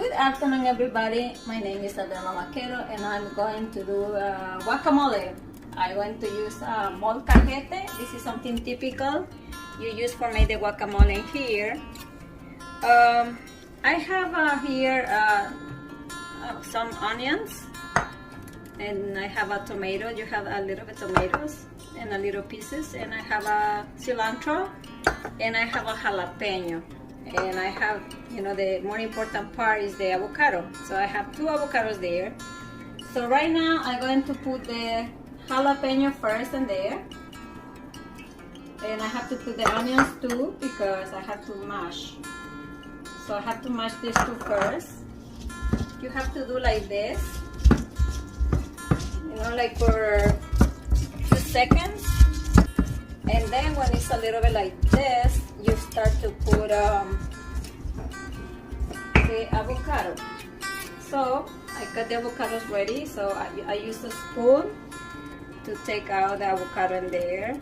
Good afternoon, everybody. My name is Adela Vaquero, and I'm going to do guacamole. I'm going to use molcajete. This is something typical you use for make the guacamole here. I have here some onions, and I have a tomato. You have a little bit of tomatoes and a little pieces, and I have a cilantro, and I have a jalapeno. And I have, the more important part is the avocado. So I have 2 avocados there. So right now I'm going to put the jalapeno first in there. And I have to put the onions too because I have to mash. So I have to mash these 2 first. You have to do like this. Like for 2 seconds. And then when it's a little bit like this, you start to put the avocado. So I got the avocados ready. So I use a spoon to take out the avocado in there,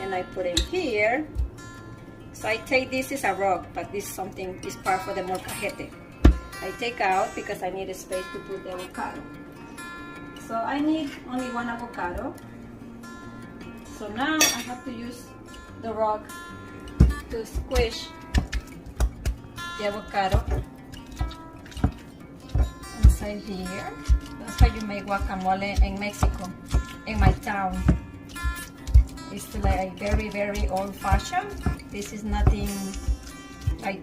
and I put it here. So I take this is a rock, but this is part for the molcajete. I take out because I need a space to put the avocado. So I need only 1 avocado. So now I have to use the rock to squish the avocado inside here. That's how you make guacamole in Mexico, in my town. It's like very, very old-fashioned. This is nothing like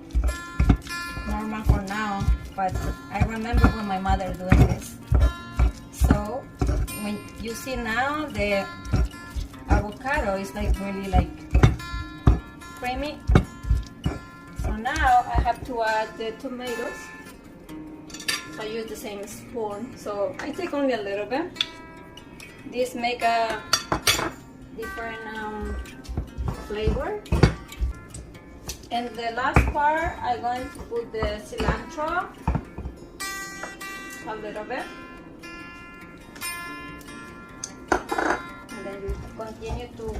normal for now, but I remember when my mother doing this. So when you see now the avocado is like really like creamy. So now I have to add the tomatoes. So I use the same spoon. So I take only a little bit. This make a different flavor. And the last part I'm going to put the cilantro a little bit. Then you continue to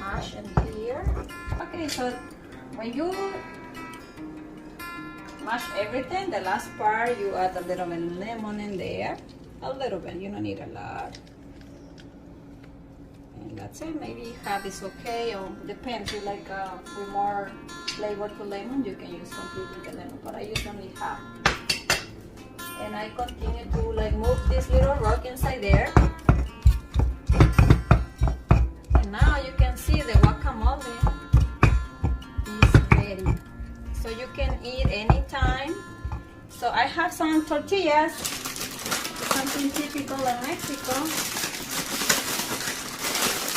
mash in here. Okay, so when you mash everything, the last part you add a little bit of lemon in there. A little bit, you don't need a lot. And that's it. Maybe half is okay, or depends. You like with more flavor to lemon, you can use completely the lemon, but I use only half. And I continue to like move this little rock inside there. Now you can see the guacamole is ready. So you can eat anytime. So I have some tortillas, something typical in Mexico.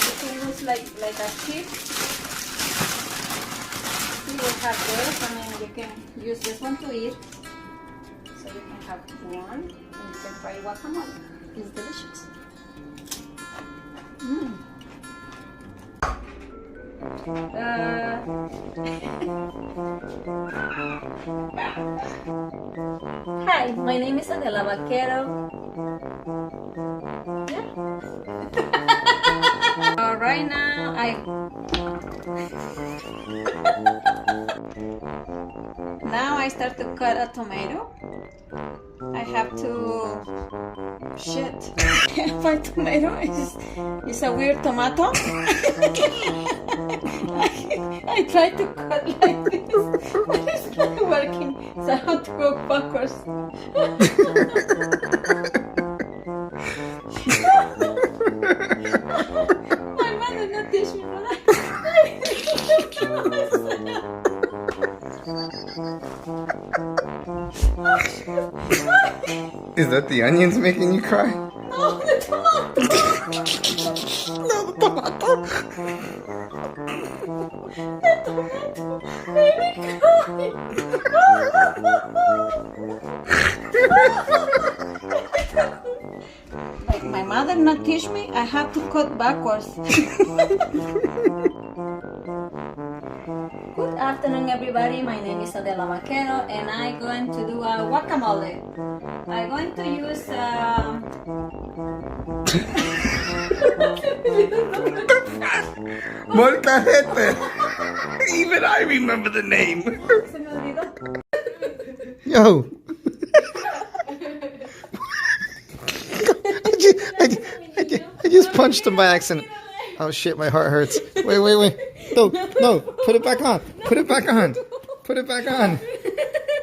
You can use like a chip. You will have this, and then you can use this one to eat. So you can have one, and you can try guacamole. It's delicious. Hi, my name is Adela Vaquero. Right now I start to cut a tomato. I have to my tomato is a weird tomato. I try to cut like this, but it's not working, so I have to go backwards. My mother not teach me, Is that the onions making you cry? No, the tomato. No, the tomato. Like my mother not teach me, I have to cut backwards. Good afternoon, everybody. My name is Adela Vaquero, and I'm going to do a guacamole. I'm going to use Molcajete. Even I remember the name. Se me olvidó. Yo. I just punched him by accident. Oh shit, my heart hurts. Wait. No. Put it back on. Put it back on. Put it back on.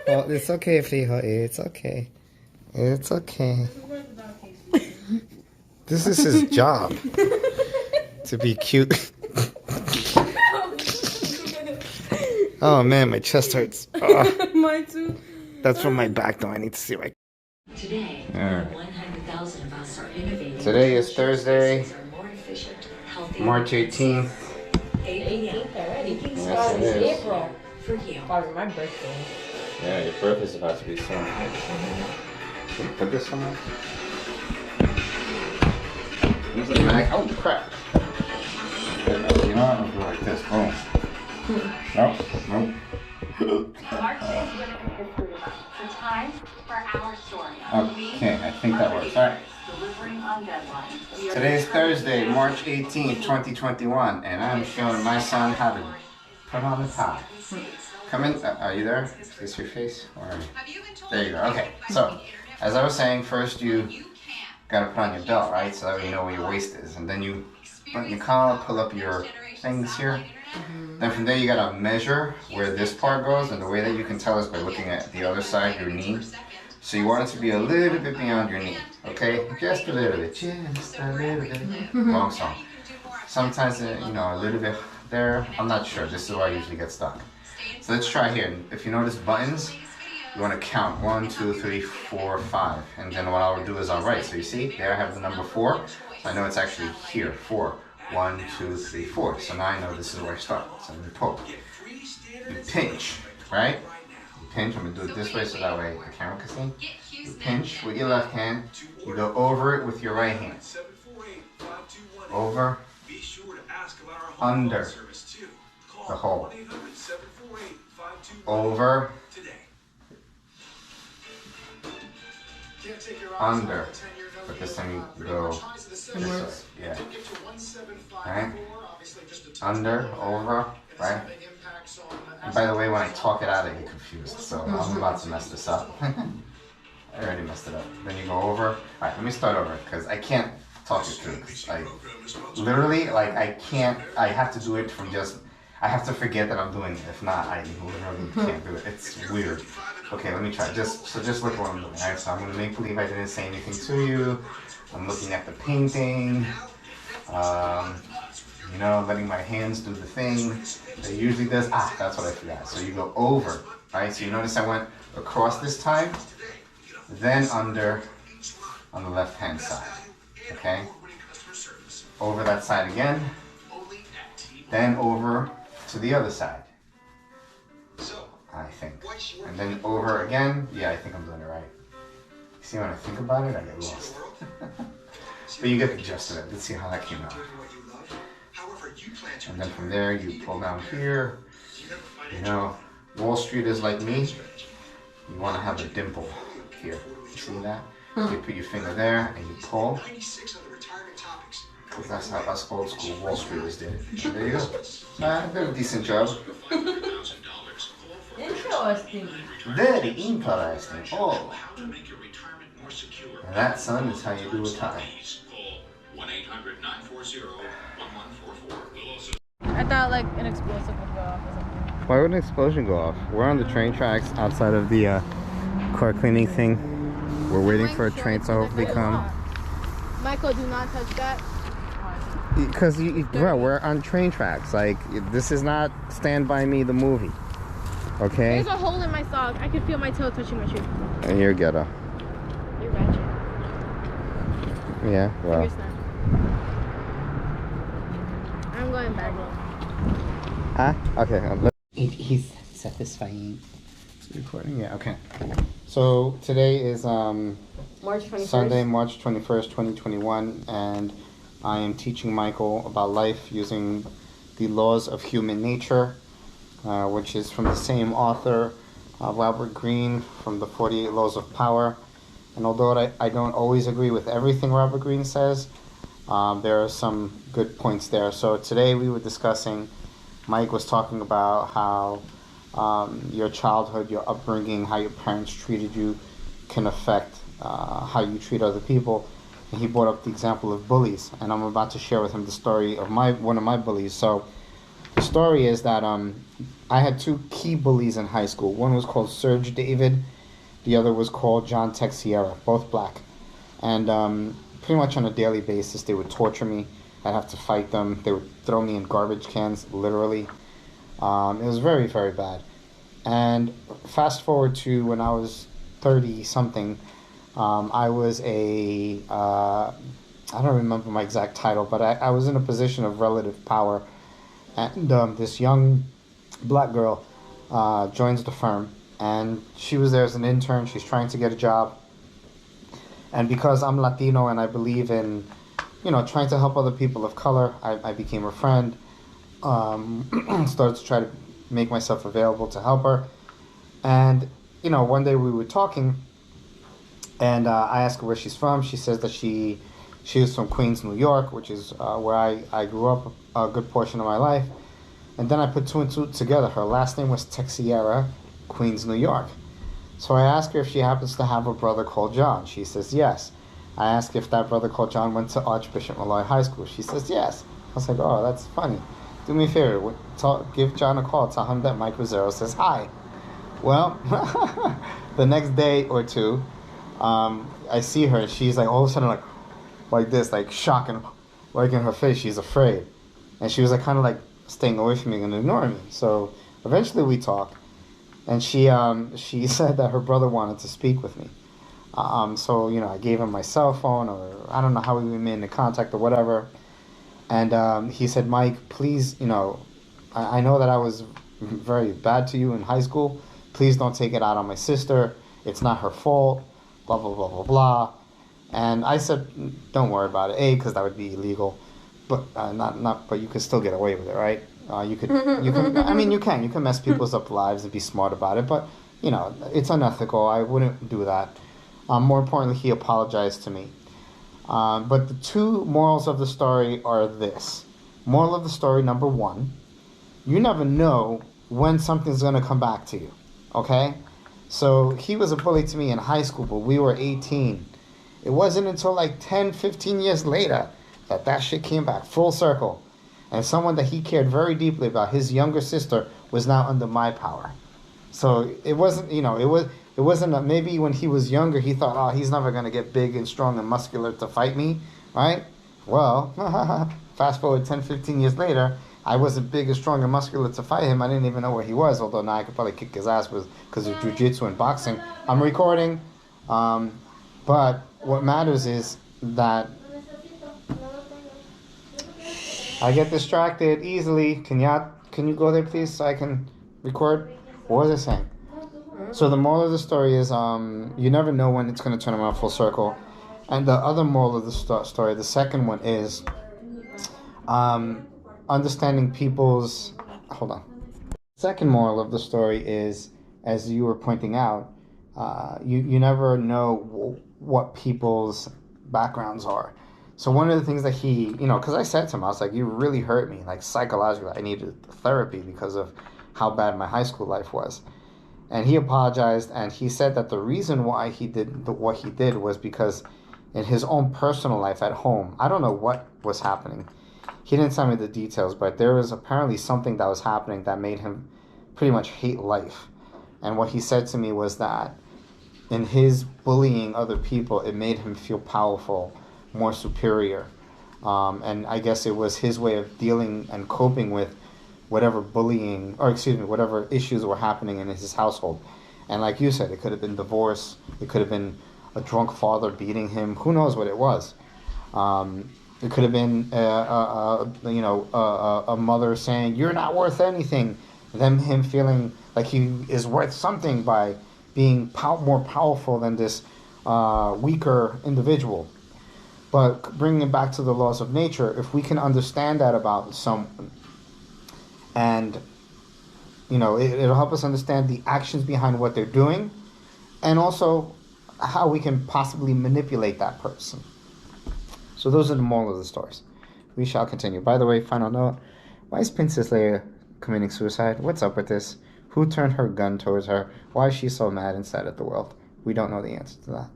Oh, it's okay, Frijo. It's okay. It's okay. This is his job. To be cute. Oh man, my chest hurts. Oh. Mine too. That's from my back though. I need to see my... Today, Alright. 100,000 of us are innovating. Today is Thursday, Are more efficient, healthier, March 18th. 18th already. Yes, it is. April. for you. Probably my birthday. Yeah, your birthday's about to be soon. Should we put this somewhere? Use the mag. Oh crap! You know, I'll do like this. Boom. Nope. March is when it is the time for our story. Okay, I think that works. All right. Delivering on deadline. Today is Thursday, March 18th, 2021, and I'm showing my son how to put on the tie. Come in. Are you there? Is this your face? Or... There you go. Okay. So, as I was saying, first you gotta put on your belt, right? So that you know where your waist is, and then you button your collar, pull up your things here. Then from there you gotta measure where this part goes, and the way that you can tell is by looking at the other side, your knee. So you want it to be a little bit beyond your knee, okay? Just a little bit, just a little bit. Wrong song. Sometimes, you know, a little bit there. I'm not sure. This is where I usually get stuck. So let's try here. If you notice buttons, you want to count 1, 2, 3, 4, 5, and then what I'll do is I'll write. So you see, there I have the number 4. So I know it's actually here, 4. 1, 2, 3, 4. So now I know this is where I start. So I'm gonna pull. You pinch, right? You pinch. I'm gonna do it this way so that way the camera can see. You pinch with your left hand. You go over it with your right hand. Over, under the hole. Over, under. But this time you go this way. Yeah. Alright? Under, over, right? And by the way, when I talk it out, I get confused. So I'm about to mess this up. I already messed it up. Then you go over. Alright, let me start over because I can't talk it through. Like, literally, like, I have to do it from just, I have to forget that I'm doing it. If not, I literally can't do it. It's weird. Okay, let me try. Just look what I'm doing. Alright, so I'm going to make believe I didn't say anything to you. I'm looking at the painting. You know, letting my hands do the thing that it usually does. Ah, that's what I forgot. So you go over, right? So you notice I went across this time, then under on the left-hand side, okay? Over that side again, then over to the other side, I think. And then over again. Yeah, I think I'm doing it right. See, when I think about it, I get lost. But you get the gist of it. Let's see how that came out. And then from there, you pull down here. You know, Wall Street is like me. You want to have a dimple here. You see that? You put your finger there and you pull. Because that's how us old school Wall Streeters did it. And there you go. I did a decent job. Interesting. Very interesting. Oh. And that, son, is how you do a tie. I thought like an explosive would go off or something. Why would an explosion go off? We're on the train tracks outside of the car cleaning thing. We're waiting for a train to hopefully come. Michael, do not touch that. Because, bro, we're on train tracks. Like, this is not Stand By Me, the movie. Okay? There's a hole in my sock. I can feel my toe touching my shoe. And you're ghetto. You're ratchet. Yeah, well. Finger snap. I'm going back. Huh? Okay. It is satisfying. Recording? Yeah, okay. So today is March 21st. Sunday, March 21st, 2021, and I am teaching Michael about life using the laws of human nature, which is from the same author, Robert Greene, from the 48 Laws of Power. And although I don't always agree with everything Robert Greene says, there are some good points there. So today we were discussing, Mike was talking about how your childhood, your upbringing, how your parents treated you can affect how you treat other people. And he brought up the example of bullies, and I'm about to share with him the story of one of my bullies. So the story is that I had two key bullies in high school. One was called Serge David, the other was called John Texiera, both black. And pretty much on a daily basis, they would torture me. I'd have to fight them. They would throw me in garbage cans, literally. It was very, very bad. And fast forward to when I was 30 something, I was I don't remember my exact title, but I was in a position of relative power. And this young black girl joins the firm, and she was there as an intern. She's trying to get a job. And because I'm Latino and I believe in, trying to help other people of color, I became her friend. Started to try to make myself available to help her. And, one day we were talking, and I asked her where she's from. She says that she was from Queens, New York, which is where I grew up a good portion of my life. And then I put two and two together. Her last name was Texiera, Queens, New York. So I asked her if she happens to have a brother called John. She says yes. I asked if that brother called John went to Archbishop Malloy High School. She says yes. I was like, oh, that's funny. Do me a favor. Give John a call. Tell him that Mike Rosero says hi. Well, the next day or two, I see her. She's like all of a sudden like this, like shocking, like in her face. She's afraid. And she was like kind of like staying away from me and ignoring me. So eventually we talked. And she said that her brother wanted to speak with me. So, I gave him my cell phone, or I don't know how we made into contact or whatever. And he said, Mike, please, I know that I was very bad to you in high school. Please don't take it out on my sister. It's not her fault, blah, blah, blah, blah, blah. And I said, don't worry about it. Because that would be illegal. But but you could still get away with it, right? You can mess people's up lives and be smart about it, but it's unethical. I wouldn't do that. More importantly, he apologized to me. But the two morals of the story are this. Moral of the story number one: you never know when something's gonna come back to you. Okay? So he was a bully to me in high school, but we were 18. It wasn't until like 10, 15 years later that shit came back full circle. And someone that he cared very deeply about, his younger sister, was now under my power. So it wasn't, it wasn't maybe when he was younger, he thought, oh, he's never going to get big and strong and muscular to fight me, right? Well, fast forward 10, 15 years later, I wasn't big and strong and muscular to fight him. I didn't even know where he was, although now I could probably kick his ass because of jiu-jitsu and boxing. I'm recording, but what matters is that I get distracted easily. Can you go there, please, so I can record? What was I saying? So the moral of the story is, you never know when it's going to turn around full circle. And the other moral of the story, the second one is, understanding people's... Hold on. Second moral of the story is, as you were pointing out, you never know what people's backgrounds are. So one of the things that he, because I said to him, I was like, you really hurt me, like psychologically. I needed therapy because of how bad my high school life was. And he apologized, and he said that the reason why he did what he did was because in his own personal life at home, I don't know what was happening. He didn't tell me the details, but there was apparently something that was happening that made him pretty much hate life. And what he said to me was that in his bullying other people, it made him feel powerful, more superior, and I guess it was his way of dealing and coping with whatever whatever issues were happening in his household. And like you said, it could have been divorce, it could have been a drunk father beating him, who knows what it was. It could have been a mother saying, you're not worth anything, then him feeling like he is worth something by being more powerful than this weaker individual. But bringing it back to the laws of nature, if we can understand that about someone, and it'll help us understand the actions behind what they're doing, and also how we can possibly manipulate that person. So those are the moral of the stories. We shall continue. By the way, final note, why is Princess Leia committing suicide? What's up with this? Who turned her gun towards her? Why is she so mad and sad at the world? We don't know the answer to that.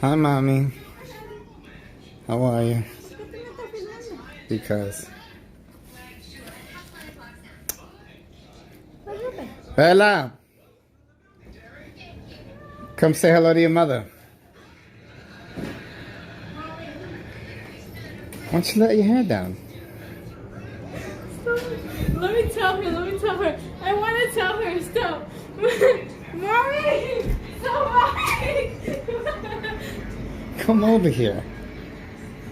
Hi, Mommy. How are you? Because... Bella! Come say hello to your mother. Why don't you let your hair down? Let me tell her. I want to tell her. Stop. Mommy! Stop, Come over here.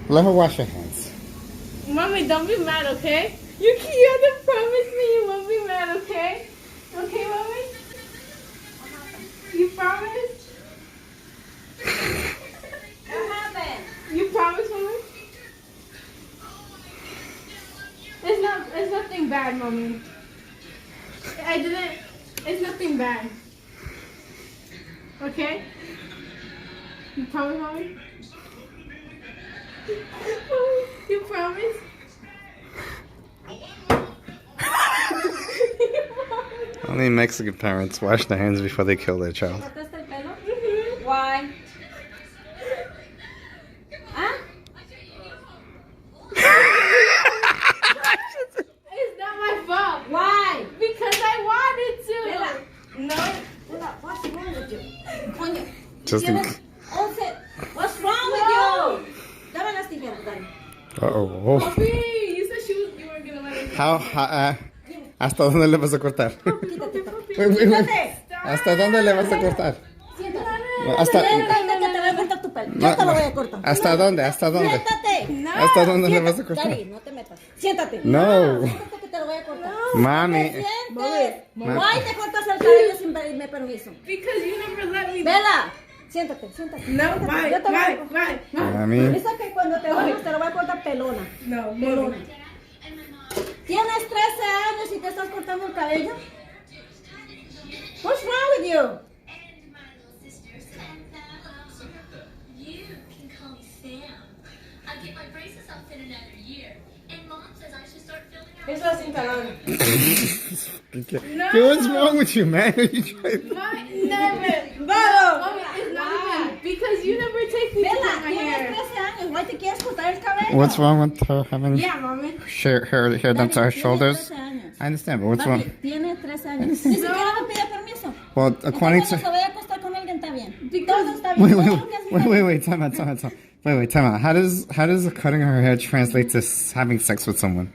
Let her wash her hands. Mommy, don't be mad, okay? You have to promise me you won't be mad, okay? Okay, Mommy? You promise? What happened? You promise, Mommy? It's nothing bad, Mommy. It's nothing bad. Okay? You promise, Mommy? You promise? Only Mexican parents wash their hands before they kill their child. ¿Cortaste el pelo? Why? ¿Ah? It's not my fault. Why? Because I wanted to. Bella, no. Bella, what's wrong with you? Coño. Just in- Tienes 11. What's wrong with you? Dame las tijeras, dale. Uh-oh. Papi, you said you weren't gonna let it. ¿Hasta dónde le vas a cortar? Quítate, papi. Wait. Quítate. ¿Hasta dónde le vas a cortar? Siéntate. Hasta... Siéntate que te voy a cortar tu pelo. Yo te lo voy a cortar. ¿Hasta dónde? ¿Hasta dónde? Siéntate. ¿Hasta dónde le vas a cortar? Dari, no te metas. Siéntate. No. Siéntate que te lo voy a cortar. Mami. Siéntate. Why te cortas el cabello sin pedirme permiso? Because you never let me. Vela. Siéntate. No, Siéntate. bye, Yo te voy a cortar. bye. Mami. Dice que cuando te vayas te lo voy a cortar pelona. No, Pelona. Tienes 13 años y te estás cortando el cabello. What's wrong with you? You can call me Sam. I'll get my braces off in another year. And Mom says I should start filling out. Eso es instalable. Dude, what's wrong with you, man? Are you trying... Never. Varo. Mommy, it's not even because you never take me to Vela, cut my tienes hair. 13 años. Why te quieres cortar el cabello? What's wrong with her having Yeah, Mommy. hair down to her shoulders? Tiene 13 años. I understand, but what's Papi, wrong? tiene 13 años. Ni siquiera me pide permiso. Well, according Cuando to... se vaya a acostar con alguien está bien. Because- Todo está bien. Todo lo que hace está bien. Wait, time out. Time out. How does cutting her hair translate to having sex with someone?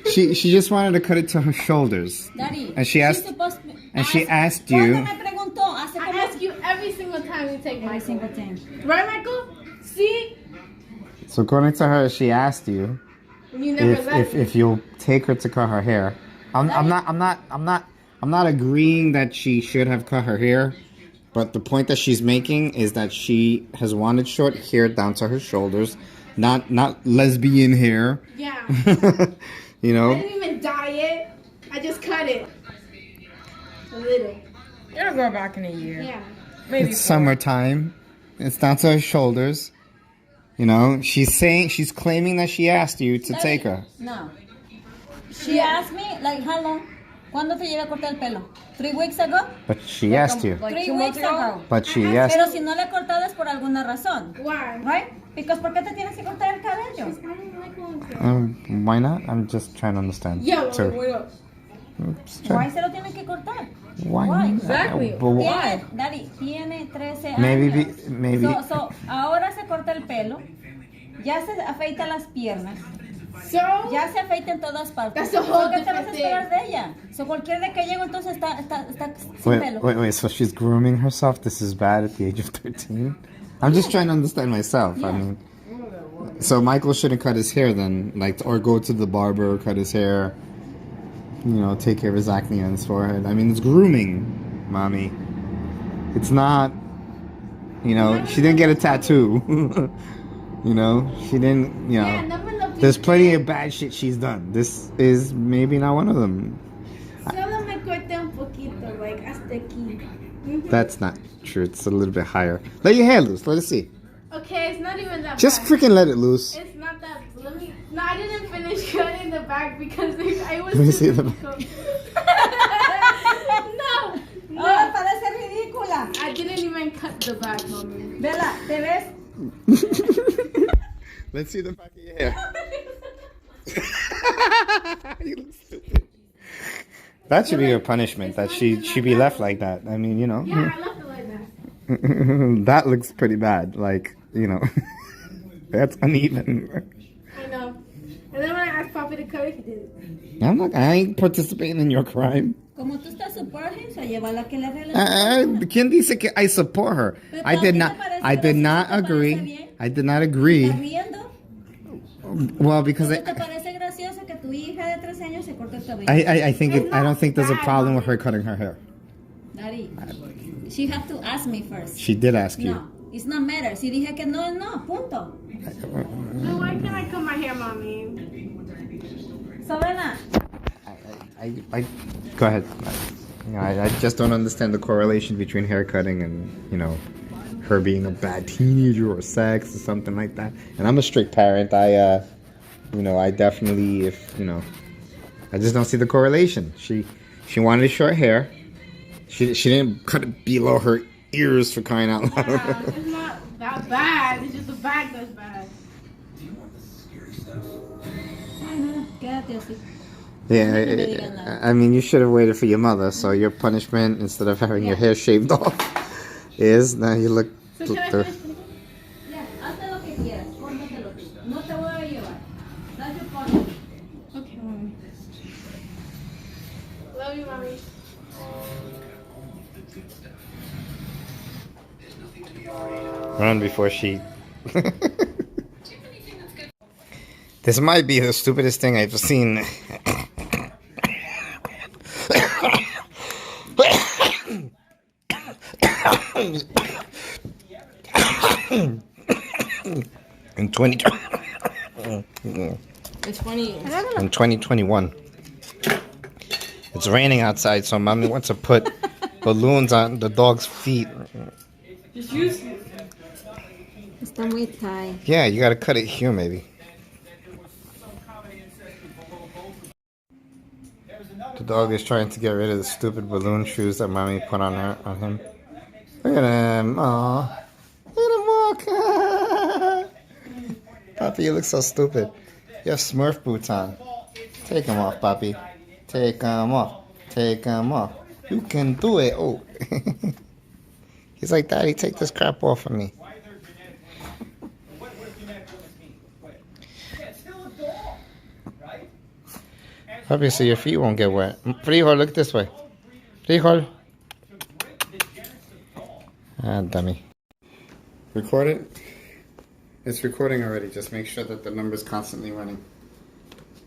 She just wanted to cut it to her shoulders. Daddy, And she asked- she's supposed to- and she asked ¿Cuándo you- me preguntó? Hace I como ask you every single time you take my every single time. Right, Michael? See? So according to her, she asked you You never let me. if you'll take her to cut her hair. I'm not agreeing that she should have cut her hair, but the point that she's making is that she has wanted short hair down to her shoulders, not lesbian hair. Yeah. You I know. didn't even dye it. I just cut it. A little. It'll grow back in a year. Yeah. Maybe It's summertime. It's down to her shoulders. You know, she's claiming that she asked you to take her. No. She asked me, like, how long? ¿Cuándo te llevé a cortar el pelo? 3 weeks ago? But she asked you. like 3 2 weeks months ago. ago. But she asked. Pero si no le he cortado es por alguna razón. Why? Right? Because ¿por qué te tienes que cortar el cabello? I don't like long hair. Why not? I'm just trying to understand. Yeah, too. wait up. Just Why trying- se lo tiene que cortar? Why? Why? Exactly. But why? Tiene, Daddy, tiene 13 Maybe años. maybe. So, ahora se corta el pelo, ya se afeita las piernas, So, ya se afeita en todas partes. That's a whole So, ¿qué te vas a different esperar de ella? So, cualquier día que llego entonces está sin pelo. Wait. So she's grooming herself. This is bad at the age of 13. I'm just trying to understand myself. I mean, so Michael shouldn't cut his hair then, like, or go to the barber, cut his hair. You know, take care of his acne on his forehead. I mean, it's grooming, mommy. It's not. You know, she didn't get a tattoo. You know, she didn't. You know. yeah, never know. There's plenty of bad shit she's done. This is maybe not one of them. Solo me corté un poquito, like hasta aquí. That's not true. It's a little bit higher. Let your hair loose. Let us see. Okay, it's not even that Just bad. freaking let it loose. It's not that. Let me. No, I didn't finish cutting the back because I was Let me too see the difficult. No, no. Oh, parece ridícula. I didn't even cut the back, mommy. Vela, ¿te ves? Let's see the back of your hair. You look stupid. That should be her punishment, that she be left like that. I mean, you know. Yeah, I left it like that. That looks pretty bad. Like, you know. That's uneven. I know. And then when I asked Papi to cut it, he did it. I ain't participating in your crime. Como tú estás supporting, so llévala que le arregle. ¿Quién dice que I support her? Pero I did ¿a ti te not. parece I did gracioso? not ¿Te parece agree. bien? I did not ¿Estás agree. riendo? Well, because ¿Te parece gracioso que tu hija de 3 años se corte el cabello? I think I don't think there's a problem with her cutting her hair. Daddy, she have to ask me first. She did ask you. No, it's not matter. Si dije que no, no, punto. So why can't I cut my hair, mommy? Sabrina, I go ahead. I just don't understand the correlation between hair cutting and, you know, her being a bad teenager or sex or something like that. And I'm a strict parent. I definitely, if, you know, I just don't see the correlation. She wanted short hair. She didn't cut it below her ears, for crying out loud. Yeah, it's not that bad. It's just the back that's bad. quédate así. Yeah, I mean, you should have waited for your mother. So your punishment, instead of having your hair shaved off, is now you look. So can I finish? Ya, hazte lo que quieras, córtatelo tú. No te voy a llevar. That's your punishment. Okay, mommy. Love you, mommy. Run before she. This might be the stupidest thing I've seen. In 2021. It's raining outside, so mommy wants to put balloons on the dog's feet. Just use it. Está muy tight. Yeah, you gotta cut it here, maybe. The dog is trying to get rid of the stupid balloon shoes that mommy put on him. Look at him. Aw. Look at him walk. Papi, you look so stupid. You have Smurf boots on. Take them off, Papi. Take them off. Take them off. You can do it. Oh. He's like, Daddy, take this crap off of me. Obviously, your feet won't get wet. Frijol, look this way. Frijol. Ah, dummy. Record it? It's recording already. Just make sure that the number's constantly running.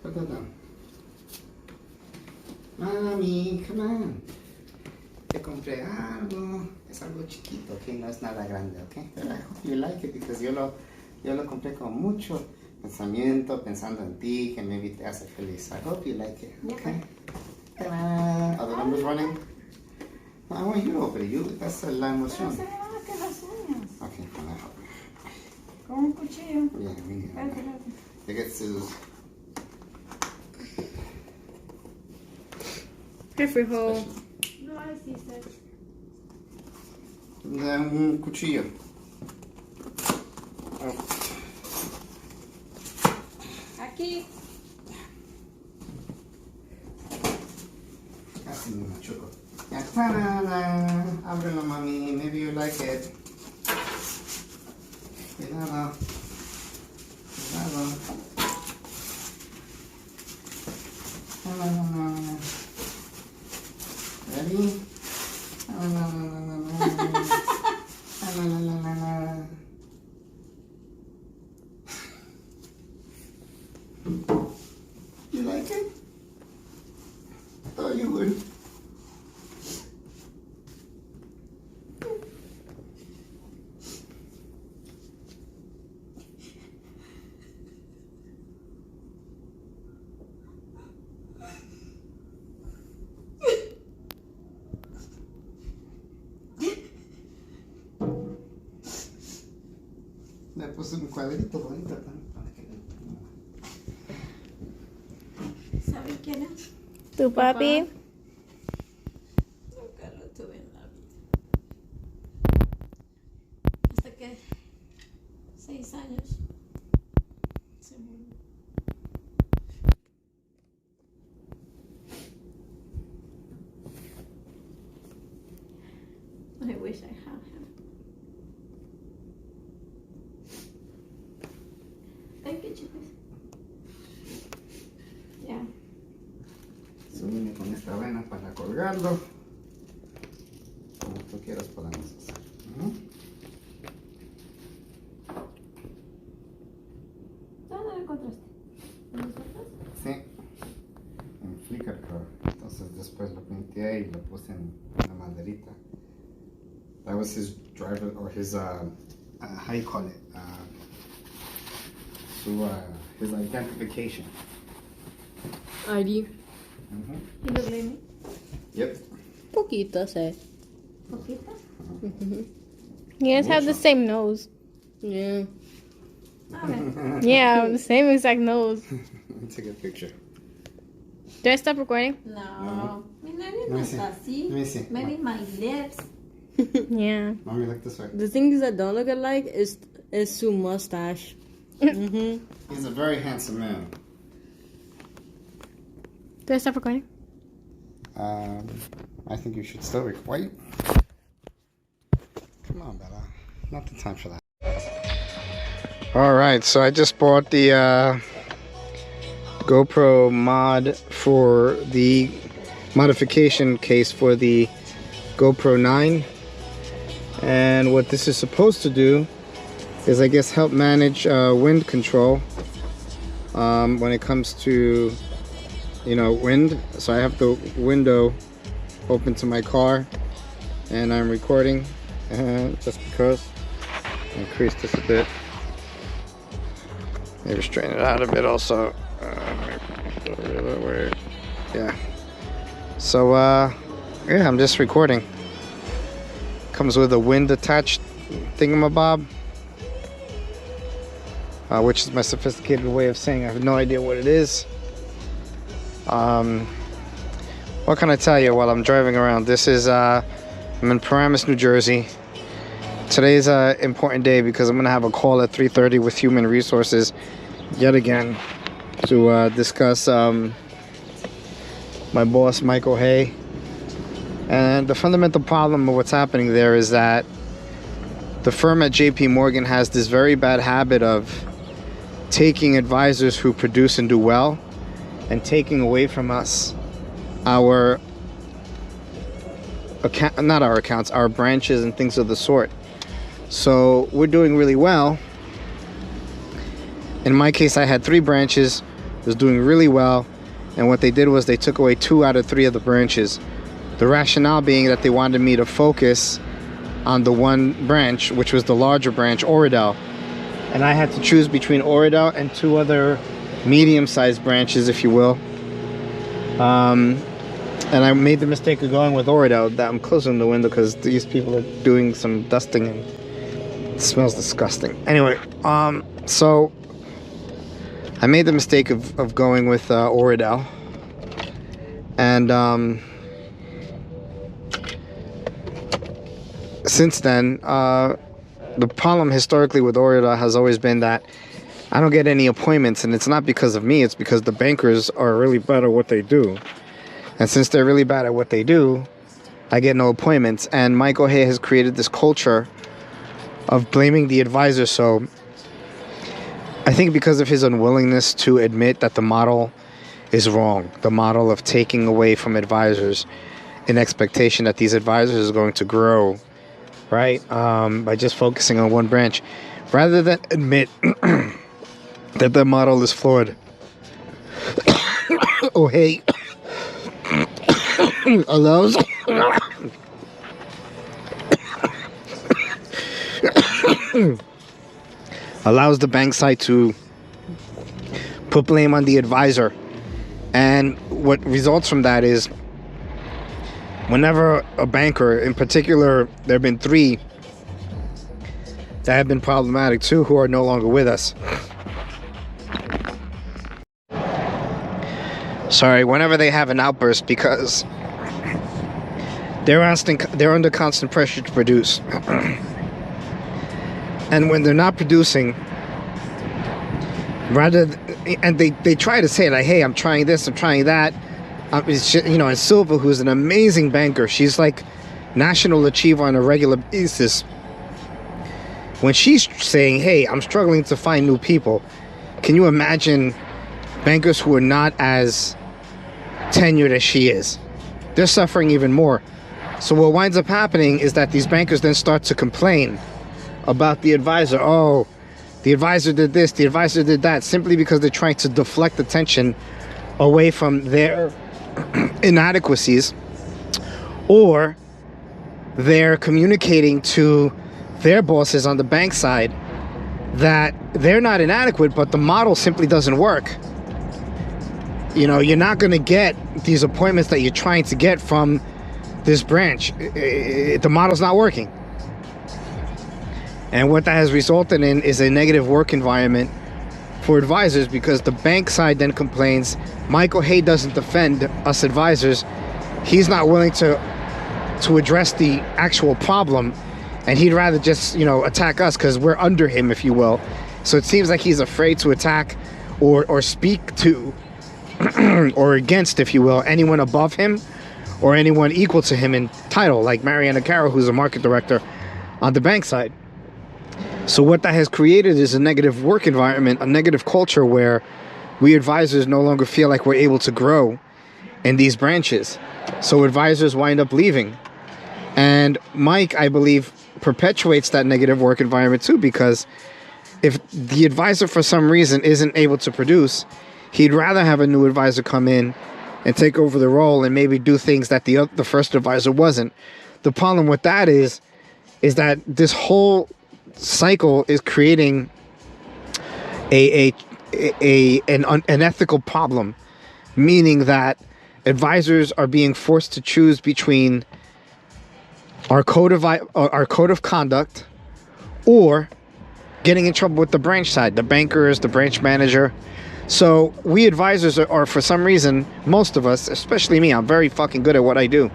Put that down. Mami, come on. Te compré algo. Es algo chiquito, okay? No es nada grande, okay? But I hope you like it because yo lo compré con mucho pensamiento, pensando en ti, que maybe te hace feliz. I hope you like it, okay? Ta-da! Are the numbers running? No, I want you to open it. That's la emoción. Se me van a quedar las uñas. Okay, can I help? Con un cuchillo. Yeah, we need Espérate, espérate. They get scissors. Here, frijol. No, I see that. Un cuchillo. Oh. Aquí. Casi me machuco. Ya, ta-da! Ábrelo, mami. Maybe you like it. Cuidado. Cuidado. Ready? You like it? I thought you would. Le puse un cuadrito bonito también para que quieres? Tu papi. Nunca lo tuve en la vida. Hasta que 6 años se murió. I wish I had him. Thank you, chicos. Yeah. So viene con esta vena para colgarlo. Como tú quieras podemos hacer. ¿Dónde lo encontraste? ¿En los otros? Sí. En Flickr, creo. Entonces después lo pinté y lo puse en la maderita. That was his driver or his how you call it? His identification. ID. ¿Y lo leí? Yep. Poquito, sé. ¿Poquito? You guys have the same nose. Yeah. A ver. Yeah, the same exact nose. Let me take a picture. Did I stop recording? No. Mi nariz no Let me see. está así. Let me see. Maybe my lips. Yeah. Let me look this way. The things that don't look alike is su mustache. He's a very handsome man. Did I stop recording? I think you should still record. Come on, Bella. Not the time for that. All right, so I just bought the GoPro mod for the modification case for the GoPro 9. And what this is supposed to do is, I guess, help manage wind control when it comes to, wind. So I have the window open to my car and I'm recording just because. Increase this a bit, maybe straighten it out a bit also. Yeah, so yeah, I'm just recording. Comes with a wind attached thingamabob, which is my sophisticated way of saying I have no idea what it is. What can I tell you while I'm driving around? This is I'm in Paramus, New Jersey. Today's an important day because I'm gonna have a call at 3:30 with Human Resources yet again to discuss my boss Michael Hay. And the fundamental problem of what's happening there is that the firm at JP Morgan has this very bad habit of taking advisors who produce and do well and taking away from us our account, not our accounts, our branches and things of the sort. So we're doing really well. In my case, I had 3 branches, was doing really well, and what they did was they took away 2 out of 3 of the branches. The rationale being that they wanted me to focus on the one branch, which was the larger branch, Oradell. And I had to choose between Oradell and 2 other medium-sized branches, if you will. And I made the mistake of going with Oradell. That I'm closing the window because these people are doing some dusting and it smells disgusting. Anyway, so I made the mistake of going with Oradell. And since then, the problem historically with Oradell has always been that I don't get any appointments, and it's not because of me, it's because the bankers are really bad at what they do. And since they're really bad at what they do, I get no appointments. And Michael Hay has created this culture of blaming the advisor. So I think because of his unwillingness to admit that the model is wrong, the model of taking away from advisors in expectation that these advisors are going to grow, right, by just focusing on one branch, rather than admit that the model is flawed. Oh, hey. Allows allows the bank side to put blame on the advisor. And what results from that is whenever a banker, in particular, there have been 3 that have been problematic, 2 who are no longer with us. sorry, whenever they have an outburst, because they're under constant pressure to produce. And when they're not producing, and they try to say like, hey, I'm trying this, I'm trying that. You know, and Silva, who's an amazing banker, she's like national achiever on a regular basis. When she's saying, hey, I'm struggling to find new people, can you imagine bankers who are not as tenured as she is? They're suffering even more. So what winds up happening is that these bankers then start to complain about the advisor. Oh, the advisor did this, the advisor did that, simply because they're trying to deflect attention away from their inadequacies, or they're communicating to their bosses on the bank side that they're not inadequate, but the model simply doesn't work. You know, you're not going to get these appointments that you're trying to get from this branch. The model's not working. And what that has resulted in is a negative work environment for advisors, because the bank side then complains, Michael Hay doesn't defend us advisors. He's not willing to address the actual problem, and he'd rather just, you know, attack us because we're under him, if you will. So it seems like he's afraid to attack or speak to or against, if you will, anyone above him or anyone equal to him in title, like Mariana Carroll, who's a market director on the bank side. So what that has created is a negative work environment, a negative culture where we advisors no longer feel like we're able to grow in these branches. So advisors wind up leaving. And Mike, I believe, perpetuates that negative work environment too, because if the advisor for some reason isn't able to produce, he'd rather have a new advisor come in and take over the role and maybe do things that the first advisor wasn't. The problem with that is that this whole cycle is creating an ethical problem, meaning that advisors are being forced to choose between our code of conduct or getting in trouble with the branch side, the bankers, the branch manager. So we advisors are for some reason, most of us, especially me, I'm very fucking good at what I do.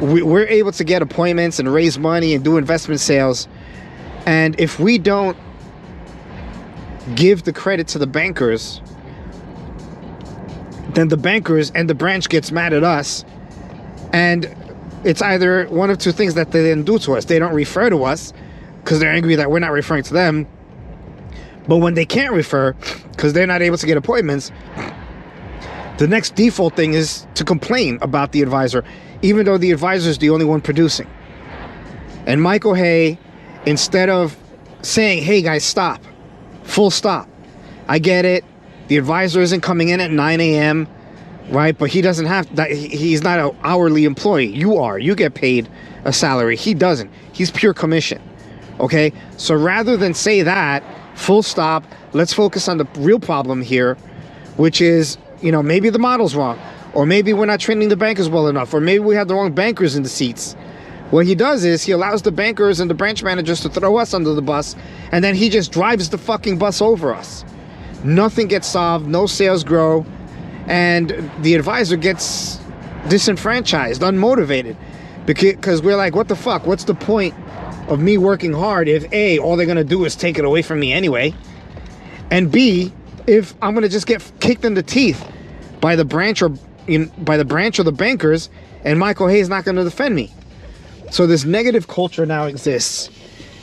We're able to get appointments and raise money and do investment sales. And if we don't give the credit to the bankers, then the bankers and the branch gets mad at us. And it's either one of two things that they then do to us. They don't refer to us because they're angry that we're not referring to them. But when they can't refer because they're not able to get appointments, the next default thing is to complain about the advisor, even though the advisor is the only one producing. And Michael Hay, instead of saying, hey guys, stop, full stop. I get it. The advisor isn't coming in at 9 a.m., right? But he doesn't have that. He's not an hourly employee. You are. You get paid a salary. He doesn't. He's pure commission. Okay? So rather than say that, full stop, let's focus on the real problem here, which is, you know, maybe the model's wrong, or maybe we're not training the bankers well enough, or maybe we have the wrong bankers in the seats. What he does is he allows the bankers and the branch managers to throw us under the bus, and then he just drives the fucking bus over us. Nothing gets solved, no sales grow, and the advisor gets disenfranchised, unmotivated, because we're like, what the fuck? What's the point of me working hard if A, all they're gonna do is take it away from me anyway, and B, if I'm gonna just get kicked in the teeth by the branch or the bankers, and Michael Hay's not gonna defend me. So this negative culture now exists.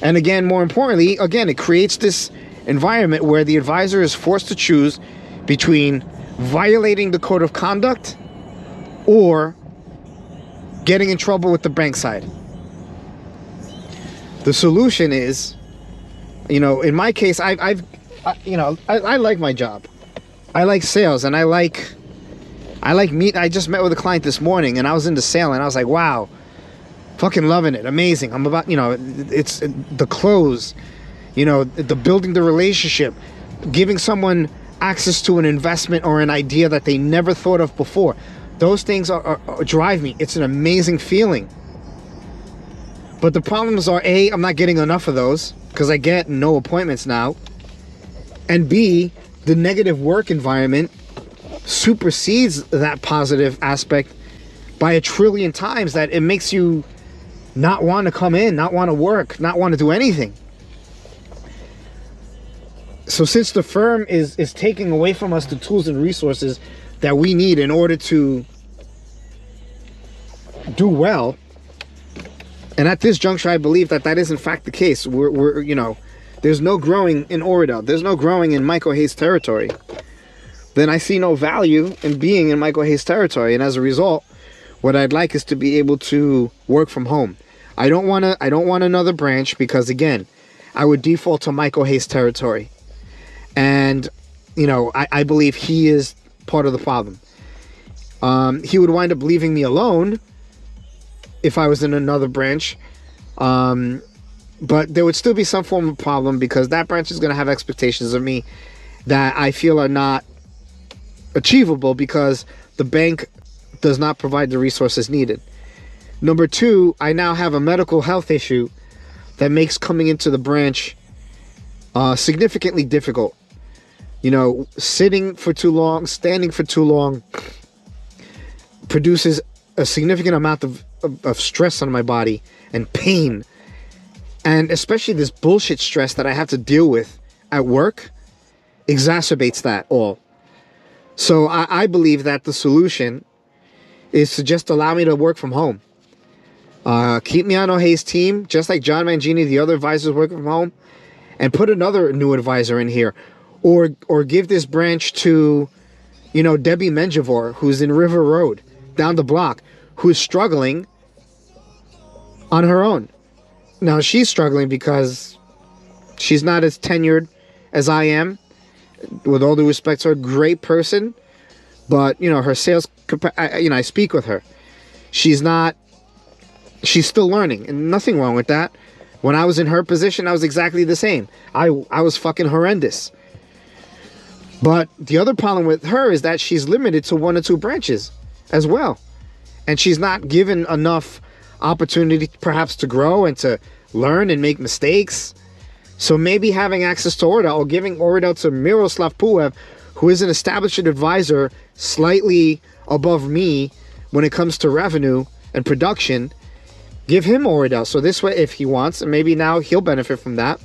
And again, more importantly, again, it creates this environment where the advisor is forced to choose between violating the code of conduct or getting in trouble with the bank side. The solution is, you know, in my case, I like my job. I like sales, and I like meat. I just met with a client this morning, and I was in the sale, and I was like, wow, fucking loving it, amazing. I'm about, you know, it's the close, you know, the building the relationship, giving someone access to an investment or an idea that they never thought of before. Those things are drive me. It's an amazing feeling. But the problems are, A, I'm not getting enough of those because I get no appointments now. And B, the negative work environment supersedes that positive aspect by 1,000,000,000,000 times, that it makes you not want to come in, not want to work, not want to do anything. So since the firm is taking away from us the tools and resources that we need in order to do well, and at this juncture I believe that that is in fact the case. We're you know, there's no growing in Oradell, there's no growing in Michael Hayes territory, then I see no value in being in Michael Hayes territory. And as a result, what I'd like is to be able to work from home. I don't want another branch, because again, I would default to Michael Hayes territory. And, you know, I believe he is part of the problem. He would wind up leaving me alone if I was in another branch. But there would still be some form of problem, because that branch is going to have expectations of me that I feel are not achievable, because the bank does not provide the resources needed. Number two, I now have a medical health issue that makes coming into the branch significantly difficult. You know, sitting for too long, standing for too long produces a significant amount of stress on my body and pain. And especially this bullshit stress that I have to deal with at work exacerbates that all. So I believe that the solution is to just allow me to work from home. Keep me on O'Hayes' team, just like John Mangini, the other advisors, working from home, and put another new advisor in here. Or give this branch to, you know, Debbie Menjivor, who's in River Road, down the block, who's struggling on her own. Now, she's struggling because she's not as tenured as I am. With all due respect to her, great person, but, you know, her sales, you know, I speak with her. She's still learning, and nothing wrong with that. When I was in her position, I was exactly the same. I was fucking horrendous. But the other problem with her is that she's limited to 1 or 2 branches as well. And she's not given enough opportunity perhaps to grow and to learn and make mistakes. So maybe having access to Oradell, or giving Oradell to Miroslav Puev, who is an established advisor slightly above me when it comes to revenue and production, give him Oradell. So this way, if he wants, and maybe now he'll benefit from that.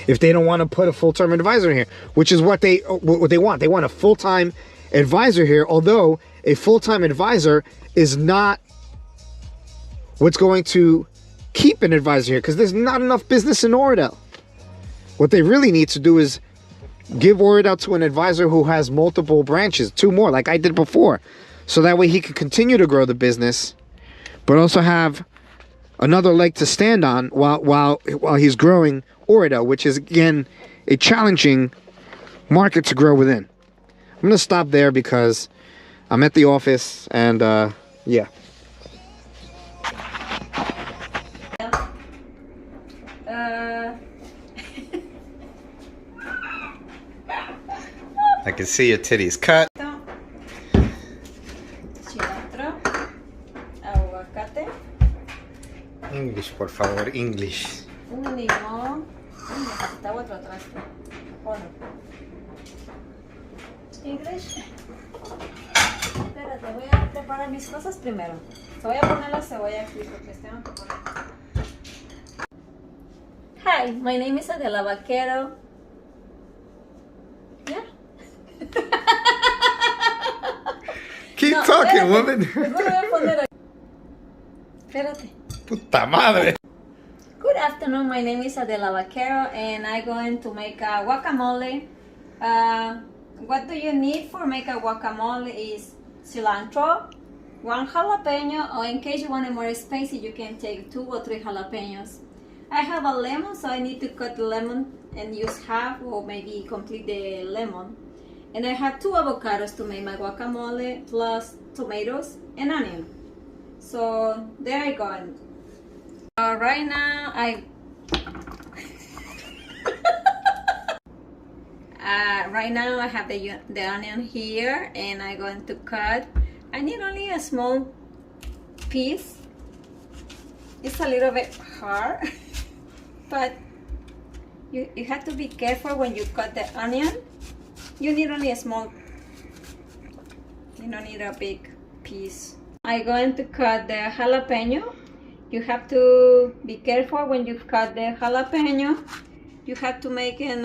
If they don't want to put a full-term advisor in here, which is what they want. They want a full-time advisor here, although a full-time advisor is not what's going to keep an advisor here, because there's not enough business in Oradell. What they really need to do is give Oradell to an advisor who has multiple branches, 2 more, like I did before. So that way he can continue to grow the business, but also have another leg to stand on while he's growing Oradell, which is, again, a challenging market to grow within. I'm going to stop there because I'm at the office, and yeah. I can see your titties cut. Cilantro, aguacate, English, por favor, English. un limón. Necesitaba otro traste. Bueno. English. Espérate, voy a preparar mis cosas primero. Te voy a poner la cebolla aquí porque tengo que poner. Hi, my name is Adela Vaquero. Yeah. Keep No, talking, espérate. woman. Mejor voy a poner aquí. Espérate. Puta madre. Good afternoon, my name is Adela Vaquero and I'm going to make a guacamole. What do you need for make a guacamole is cilantro, 1 jalapeno, or in case you want it more spicy, you can take 2 or 3 jalapenos. I have a lemon, so I need to cut the lemon and use half or maybe complete the lemon. And I have 2 avocados to make my guacamole, plus tomatoes and onion. So there I go. Right now right now I have the onion here, and I'm going to cut. I need only a small piece. It's a little bit hard, but you have to be careful when you cut the onion. You need only a small You don't need a big piece. I'm going to cut the jalapeno. You have to be careful when you cut the jalapeno. You have to make in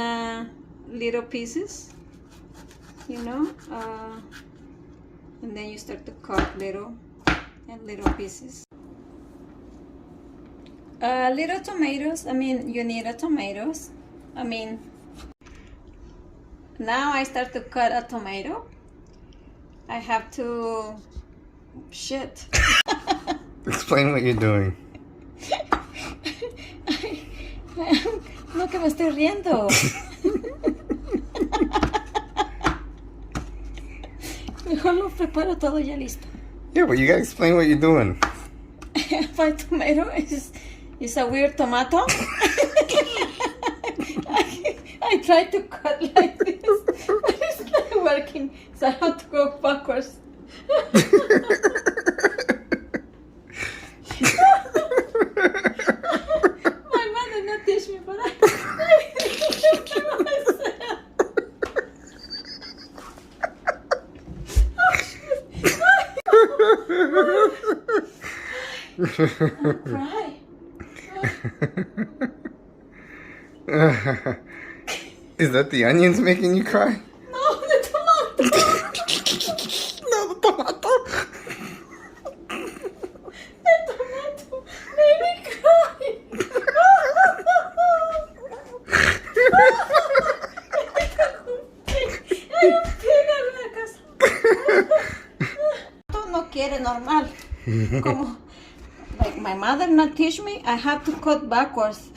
little pieces, you know, and then you start to cut little pieces. Little tomatoes. I mean, you need a tomatoes. I mean, now I start to cut a tomato. I have to shit. Explain what you're doing. No, que me estoy riendo. Mejor lo preparo todo ya listo. Yeah, but you gotta explain what you're doing. My tomato is a weird tomato. I tried to cut like this, but it's not working, so I have to go backwards. My mother not teach me, but I cry. Is that the onions making you cry? No, the tomato. No, the tomato. The tomato made me cry. No quiere normal. Como, like my mother not teach me, I have to cut backwards.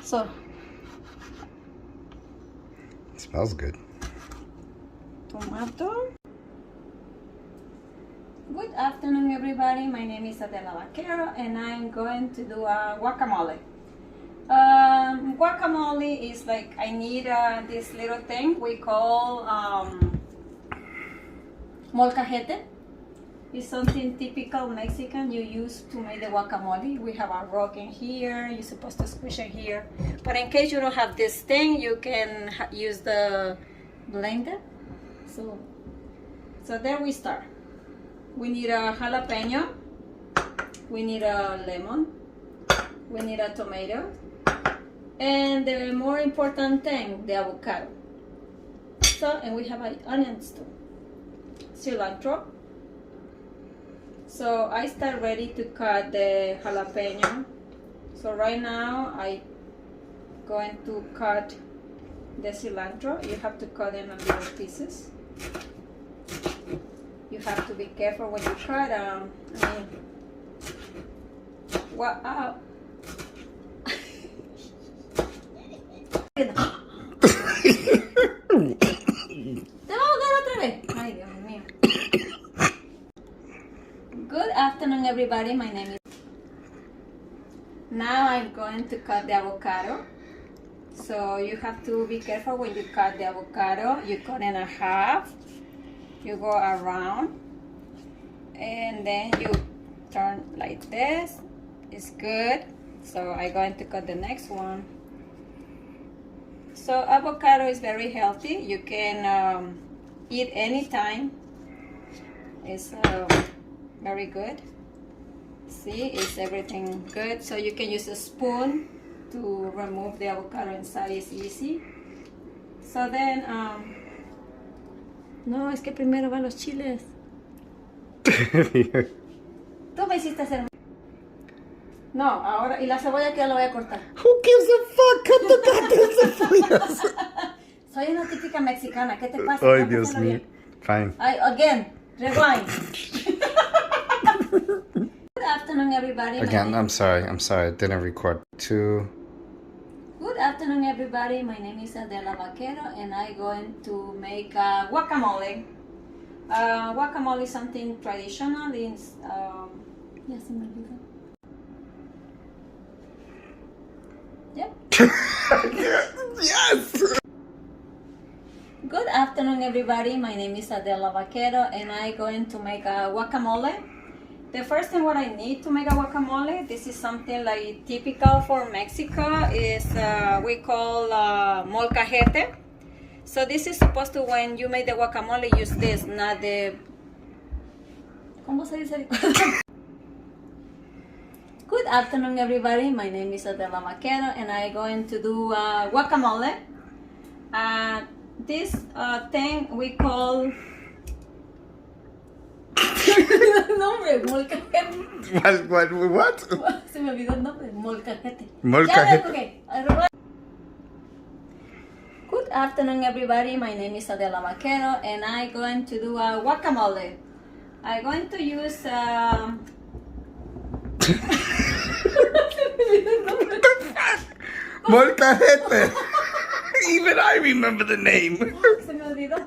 So, It smells good. tomato. Good afternoon, everybody. My name is Adela Vaquero, and I'm going to do a guacamole. Guacamole is like I need this little thing we call molcajete. It's something typical Mexican you use to make the guacamole. We have a rock in here. You're supposed to squish it here. But in case you don't have this thing, you can use the blender. So there we start. We need a jalapeno. We need a lemon. We need a tomato. And the more important thing, the avocado. So, and we have onions too. Cilantro. So I start ready to cut the jalapeno. So right now I going to cut the cilantro. You have to cut in little pieces. You have to be careful when you cut. Wow. Te voy a ahogar otra vez. Ay, Dios mío. Good afternoon, everybody. My name is. Now I'm going to cut the avocado. So you have to be careful when you cut the avocado. You cut in a half. You go around, and then you turn like this. It's good. So I'm going to cut the next one. So avocado is very healthy. You can eat anytime. It's very good. See, it's everything good. So you can use a spoon to remove the avocado inside. It's easy. So then, no, es que primero van los chiles. Tú me hiciste hacer. No, ahora, y la cebolla que la voy a cortar. Who gives a fuck? Cut the goddamn cebollas. Soy una típica mexicana. ¿Qué te pasa? Ay, ¿No? Dios Hazlo mío. bien. Fine. Again, rewind. Good afternoon, everybody. Again, I'm sorry. I didn't record. Good afternoon, everybody. My name is Adela Vaquero, and I'm going to make guacamole. Guacamole is something traditional. It's, ya se me olvidó. Yep. Yes! Good afternoon, everybody. My name is Adela Vaquero, and I'm going to make a guacamole. The first thing what I need to make a guacamole, this is something like typical for Mexico, is we call molcajete. So this is supposed to, when you make the guacamole, use this, not the... ¿Cómo se dice? Good afternoon, everybody. My name is Adela Maquero, and I'm going to do guacamole. This thing we call... nombre, molcajete. What? Se me olvidó el nombre, molcajete. Molcajete. Okay. Good afternoon, everybody. My name is Adela Maquero, and I'm going to do a guacamole. I'm going to use Molcajete. Even I remember the name. Se me olvidó.